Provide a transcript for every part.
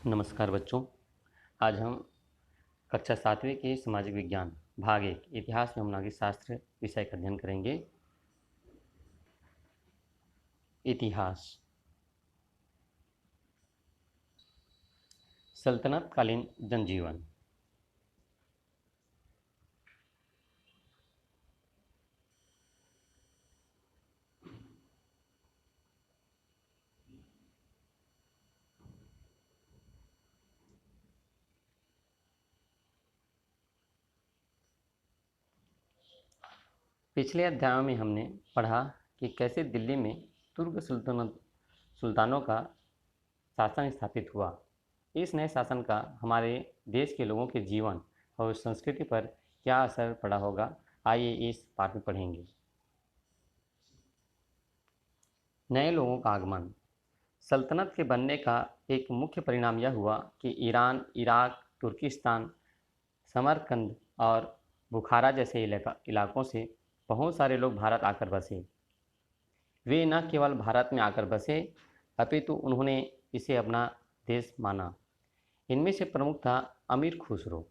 नमस्कार बच्चों। आज हम कक्षा 7वीं के सामाजिक विज्ञान भाग 1 इतिहास एवं नागरिक शास्त्र विषय का अध्ययन करेंगे। इतिहास। सल्तनत कालीन जनजीवन। पिछले अध्यायों में हमने पढ़ा कि कैसे दिल्ली में तुर्क सुल्तानों का शासन स्थापित हुआ। इस नए शासन का हमारे देश के लोगों के जीवन और संस्कृति पर क्या असर पड़ा होगा, आइए इस पाठ में पढ़ेंगे। नए लोगों का आगमन। सल्तनत के बनने का एक मुख्य परिणाम यह हुआ कि ईरान, इराक, तुर्किस्तान, समरकंद और बुखारा जैसे इलाकों से बहुत सारे लोग भारत आकर बसे। वे न केवल भारत में आकर बसे, अपितु उन्होंने इसे अपना देश माना। इनमें से प्रमुख था अमीर खुसरो।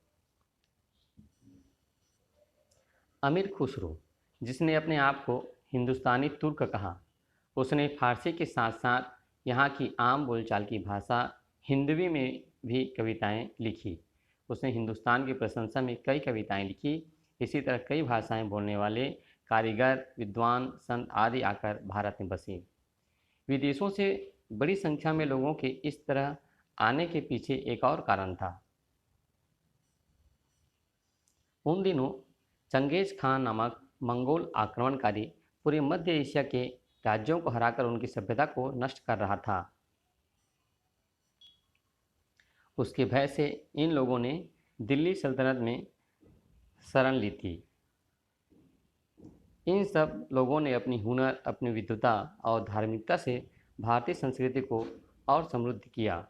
अमीर खुसरो, जिसने अपने आप को हिंदुस्तानी तुर्क कहा, उसने फारसी के साथ साथ यहाँ की आम बोलचाल की भाषा हिंदवी में भी कविताएं लिखी। उसने हिंदुस्तान की प्रशंसा में कई कविताएं लिखी। इसी तरह कई भाषाएं बोलने वाले कारीगर, विद्वान, संत आदि आकर भारत में बसे। विदेशों से बड़ी संख्या में लोगों के इस तरह आने के पीछे एक और कारण था। उन दिनों चंगेज खान नामक मंगोल आक्रमणकारी पूरे मध्य एशिया के राज्यों को हराकर उनकी सभ्यता को नष्ट कर रहा था। उसके भय से इन लोगों ने दिल्ली सल्तनत में शरण ली थी। इन सब लोगों ने अपनी हुनर, अपनी विद्वता और धार्मिकता से भारतीय संस्कृति को और समृद्ध किया।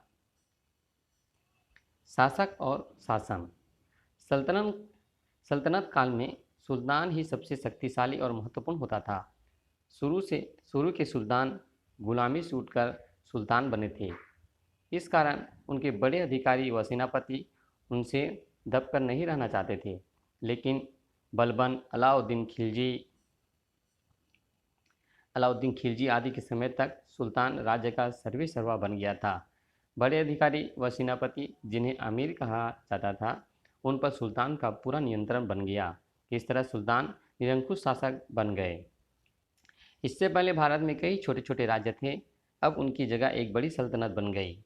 शासक और शासन। सल्तनत काल में सुल्तान ही सबसे शक्तिशाली और महत्वपूर्ण होता था। शुरू के सुल्तान गुलामी से उठकर सुल्तान बने थे। इस कारण उनके बड़े अधिकारी व सेनापति उनसे दबकर नहीं रहना चाहते थे। लेकिन बलबन, अलाउद्दीन खिलजी आदि के समय तक सुल्तान राज्य का सर्वेसर्वा बन गया था। बड़े अधिकारी व सेनापति, जिन्हें अमीर कहा जाता था, उन पर सुल्तान का पूरा नियंत्रण बन गया। इस तरह सुल्तान निरंकुश शासक बन गए। इससे पहले भारत में कई छोटे छोटे राज्य थे, अब उनकी जगह एक बड़ी सल्तनत बन गई।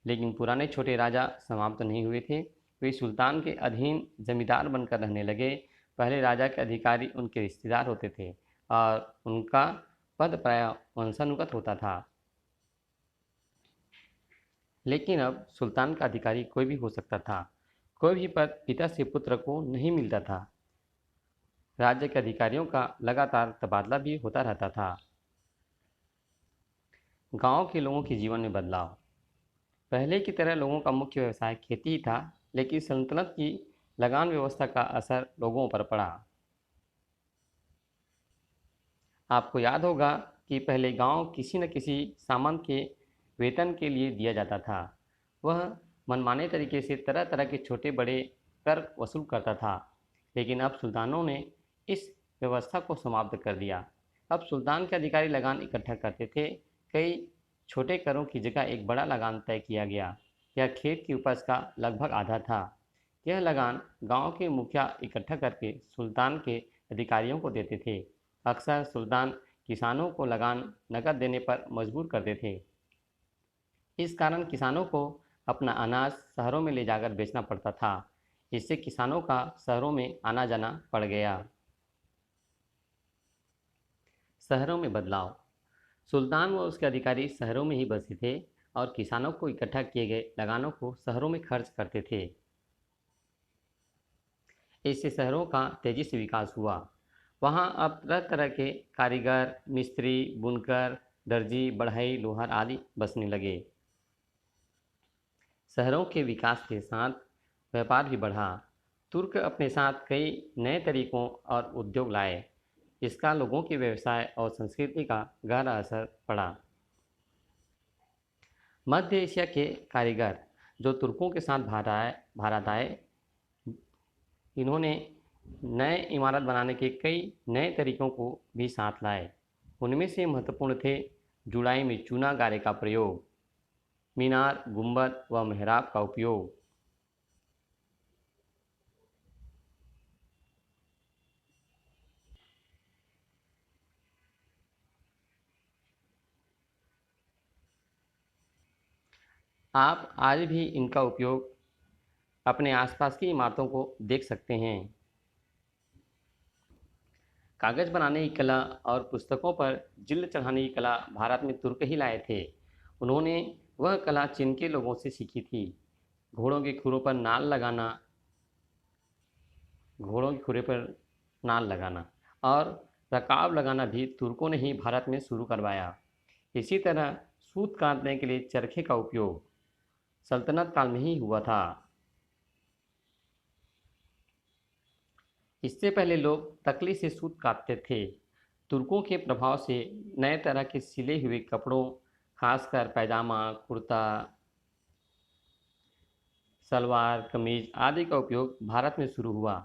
लेकिन पुराने छोटे राजा समाप्त नहीं हुए थे। वे सुल्तान के अधीन जमींदार बनकर रहने लगे। पहले राजा के अधिकारी उनके रिश्तेदार होते थे और उनका पद प्रायः वंशानुगत होता था। लेकिन अब सुल्तान का अधिकारी कोई भी हो सकता था। कोई भी पद पिता से पुत्र को नहीं मिलता था। राज्य के अधिकारियों का लगातार तबादला भी होता रहता था। गांव के लोगों के जीवन में बदलाव। पहले की तरह लोगों का मुख्य व्यवसाय खेती ही था, लेकिन सल्तनत की लगान व्यवस्था का असर लोगों पर पड़ा। आपको याद होगा कि पहले गांव किसी न किसी सामंत के वेतन के लिए दिया जाता था। वह मनमाने तरीके से तरह तरह के छोटे बड़े कर वसूल करता था। लेकिन अब सुल्तानों ने इस व्यवस्था को समाप्त कर दिया। अब सुल्तान के अधिकारी लगान इकट्ठा करते थे। कई छोटे करों की जगह एक बड़ा लगान तय किया गया। यह खेत की उपज का लगभग आधा था। यह लगान गांव के मुखिया इकट्ठा करके सुल्तान के अधिकारियों को देते थे। अक्सर सुल्तान किसानों को लगान नकद देने पर मजबूर करते थे। इस कारण किसानों को अपना अनाज शहरों में ले जाकर बेचना पड़ता था। इससे किसानों का शहरों में आना जाना पड़ गया। शहरों में बदलाव। सुल्तान व उसके अधिकारी शहरों में ही बसे थे और किसानों को इकट्ठा किए गए लगानों को शहरों में खर्च करते थे। इससे शहरों का तेजी से विकास हुआ। वहाँ अब तरह तरह के कारीगर, मिस्त्री, बुनकर, दर्जी, बढ़ई, लोहार आदि बसने लगे। शहरों के विकास के साथ व्यापार भी बढ़ा। तुर्क अपने साथ कई नए तरीकों और उद्योग लाए। इसका लोगों के व्यवसाय और संस्कृति का गहरा असर पड़ा। मध्य एशिया के कारीगर जो तुर्कों के साथ भारत आए। इन्होंने नए इमारत बनाने के कई नए तरीकों को भी साथ लाए। उनमें से महत्वपूर्ण थे जुड़ाई में चूना गारे का प्रयोग, मीनार, गुंबद व मेहराब का उपयोग। आप आज भी इनका उपयोग अपने आसपास की इमारतों को देख सकते हैं। कागज बनाने की कला और पुस्तकों पर जिल्द चढ़ाने की कला भारत में तुर्क ही लाए थे। उन्होंने वह कला चीन के लोगों से सीखी थी। घोड़ों के खुरों पर नाल लगाना घोड़ों के खुरे पर नाल लगाना और रकाब लगाना भी तुर्कों ने ही भारत में शुरू करवाया। इसी तरह सूत काटने के लिए चरखे का उपयोग सल्तनत काल में ही हुआ था। इससे पहले लोग तकली से सूत काटते थे। तुर्कों के प्रभाव से नए तरह के सिले हुए कपड़ों, खासकर पैजामा, कुर्ता, सलवार, कमीज आदि का उपयोग भारत में शुरू हुआ।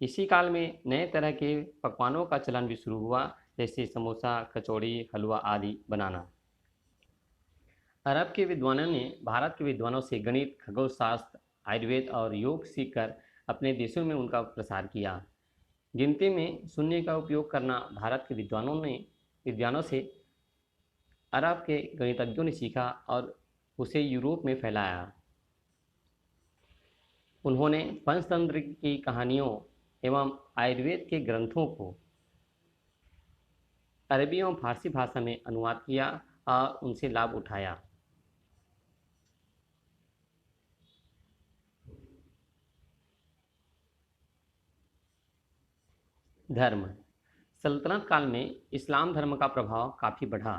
इसी काल में नए तरह के पकवानों का चलन भी शुरू हुआ, जैसे समोसा, कचौड़ी, हलवा आदि बनाना। अरब के विद्वानों ने भारत के विद्वानों से गणित, खगोलशास्त्र, आयुर्वेद और योग सीखकर अपने देशों में उनका प्रसार किया। गिनती में शून्य का उपयोग करना भारत के विद्वानों से अरब के गणितज्ञों ने सीखा और उसे यूरोप में फैलाया। उन्होंने पंचतंत्र की कहानियों एवं आयुर्वेद के ग्रंथों को अरबी एवं फारसी भाषा में अनुवाद किया और उनसे लाभ उठाया। धर्म। सल्तनत काल में इस्लाम धर्म का प्रभाव काफ़ी बढ़ा।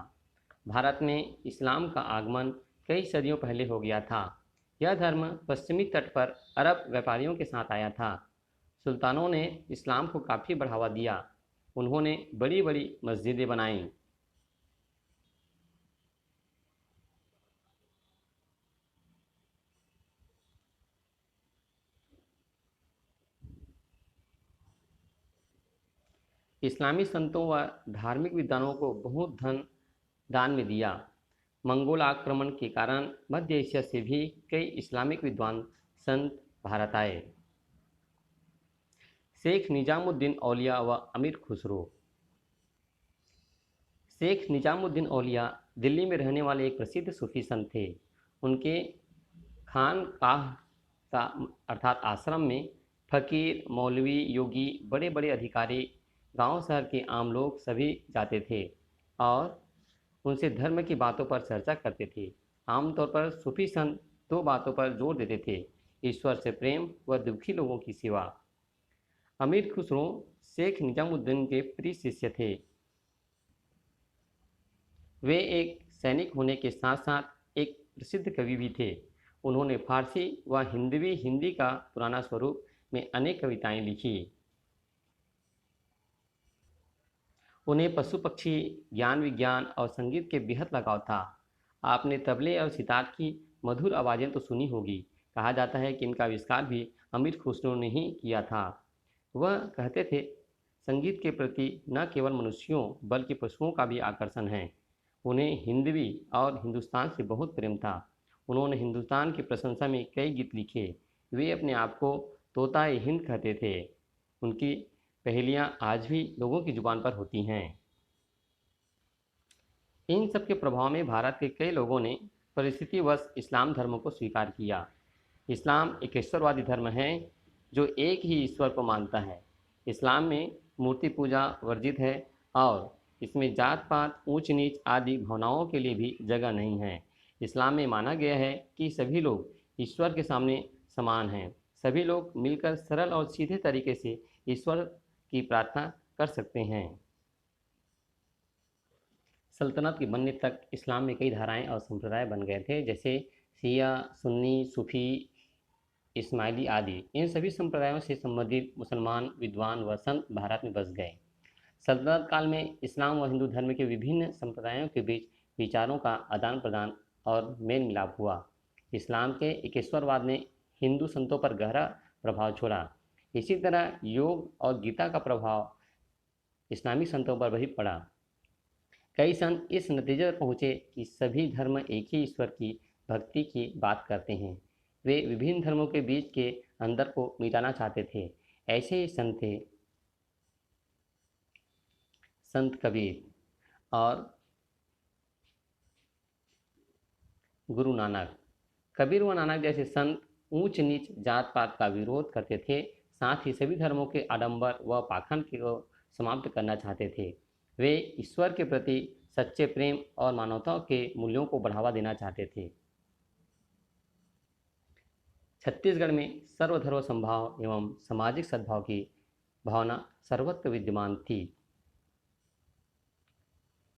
भारत में इस्लाम का आगमन कई सदियों पहले हो गया था। यह धर्म पश्चिमी तट पर अरब व्यापारियों के साथ आया था। सुल्तानों ने इस्लाम को काफ़ी बढ़ावा दिया। उन्होंने बड़ी बड़ी मस्जिदें बनाईं। इस्लामी संतों व धार्मिक विद्वानों को बहुत धन दान में दिया। मंगोल आक्रमण के कारण मध्य एशिया से भी कई इस्लामिक विद्वान संत भारत आए। शेख निजामुद्दीन औलिया व अमीर खुसरो। शेख निजामुद्दीन औलिया दिल्ली में रहने वाले एक प्रसिद्ध सूफी संत थे। उनके खानकाह का अर्थात आश्रम में फकीर, मौलवी, योगी, बड़े बड़े अधिकारी, गांव शहर के आम लोग सभी जाते थे और उनसे धर्म की बातों पर चर्चा करते थे। आमतौर पर सूफी संत दो बातों पर जोर देते थे: ईश्वर से प्रेम व दुखी लोगों की सेवा। अमीर खुसरो शेख निजामुद्दीन के प्रिय शिष्य थे। वे एक सैनिक होने के साथ साथ एक प्रसिद्ध कवि भी थे। उन्होंने फारसी व हिंदी का पुराना स्वरूप में अनेक कविताएं लिखी। उन्हें पशु पक्षी, ज्ञान विज्ञान और संगीत के बेहद लगाव था। आपने तबले और सितार की मधुर आवाज़ें तो सुनी होगी। कहा जाता है कि इनका आविष्कार भी अमीर खुसरो ने ही किया था। वह कहते थे, संगीत के प्रति न केवल मनुष्यों बल्कि पशुओं का भी आकर्षण है। उन्हें हिंदवी और हिंदुस्तान से बहुत प्रेम था। उन्होंने हिंदुस्तान की प्रशंसा में कई गीत लिखे। वे अपने आप को तोता-ए हिंद कहते थे। उनकी पहेलियाँ आज भी लोगों की जुबान पर होती हैं। इन सब के प्रभाव में भारत के कई लोगों ने परिस्थितिवश इस्लाम धर्म को स्वीकार किया। इस्लाम एक ईश्वरवादी धर्म है जो एक ही ईश्वर को मानता है। इस्लाम में मूर्ति पूजा वर्जित है और इसमें जात पात, ऊंच नीच आदि भावनाओं के लिए भी जगह नहीं है। इस्लाम में माना गया है कि सभी लोग ईश्वर के सामने समान हैं। सभी लोग मिलकर सरल और सीधे तरीके से ईश्वर की प्रार्थना कर सकते हैं। सल्तनत के बनने तक इस्लाम में कई धाराएं और संप्रदाय बन गए थे, जैसे शिया, सुन्नी, सूफी, इस्माइली आदि। इन सभी संप्रदायों से संबंधित मुसलमान विद्वान व संत भारत में बस गए। सल्तनत काल में इस्लाम व हिंदू धर्म के विभिन्न संप्रदायों के बीच विचारों का आदान प्रदान और मेल मिलाप हुआ। इस्लाम के एकेश्वरवाद ने हिंदू संतों पर गहरा प्रभाव छोड़ा। इसी तरह योग और गीता का प्रभाव इस्लामी संतों पर भी पड़ा। कई संत इस नतीजे पर पहुँचे कि सभी धर्म एक ही ईश्वर की भक्ति की बात करते हैं। वे विभिन्न धर्मों के बीच के अंतर को मिटाना चाहते थे। ऐसे ही संत थे संत कबीर और गुरु नानक। कबीर व नानक जैसे संत ऊंच नीच जात पात का विरोध करते थे, साथ ही सभी धर्मों के आडंबर व पाखंड को समाप्त करना चाहते थे। वे ईश्वर के प्रति सच्चे प्रेम और मानवता के मूल्यों को बढ़ावा देना चाहते थे। छत्तीसगढ़ में सर्वधर्म समभाव एवं सामाजिक सद्भाव की भावना सर्वत्र विद्यमान थी।